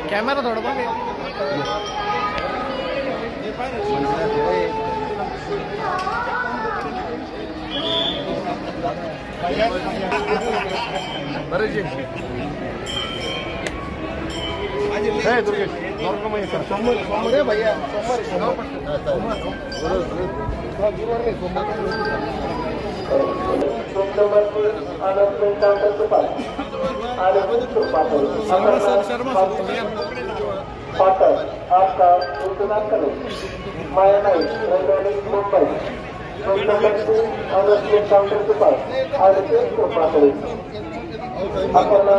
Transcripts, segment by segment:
Camera थोडं बघ. आपका सूचना करें माया नहीं मुंबई काउंटर के पास कृपा करें आपल्याला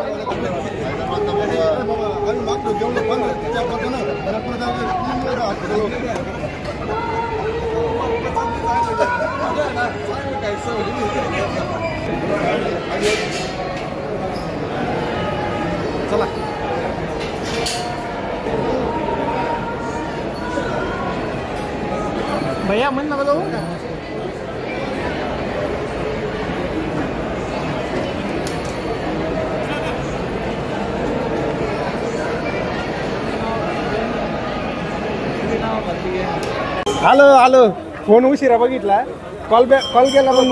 चला भैया मन ना जाऊ. आलो फोन उशिरा बघितला. कॉल केला पण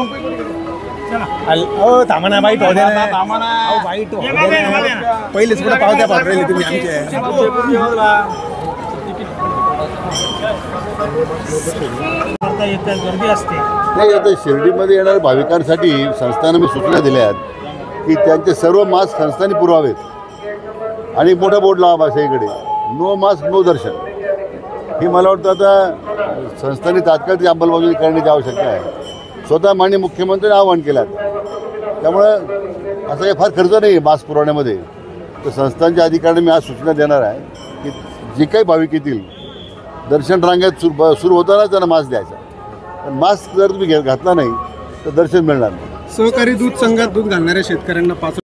थांबा ना बाईट होऊ द्या ना. बाईट पहिलेच कुठं पावत्या पाठवले तुम्ही आमचे. गर्दी असते नाही. आता शिर्डीमध्ये येणाऱ्या भाविकांसाठी संस्थांना सूचना दिल्या आहेत की त्यांचे सर्व मास्क संस्थांनी पुरवावेत आणि मोठा बोर्ड लावा भाषेकडे नो मास्क नो दर्शन. ही मला वाटतं आता संस्थांनी तात्काळ ती अंमलबजावणी करण्याची आवश्यकता आहे. स्वतः माननीय मुख्यमंत्र्यांनी आवाहन केलं. त्यामुळं असं काही फार खर्च नाही मास्क पुरवण्यामध्ये. तर संस्थांच्या अधिकाऱ्यांनी मी आज सूचना देणार आहे की जे काही भाविक येतील दर्शन रांगेत सुरू होतानाच त्यांना मास्क द्यायचा. पण मास्क जर तुम्ही घातला नाही तर दर्शन मिळणार नाही. सहकारी दूध संघात दूध घालणाऱ्या शेतकऱ्यांना 5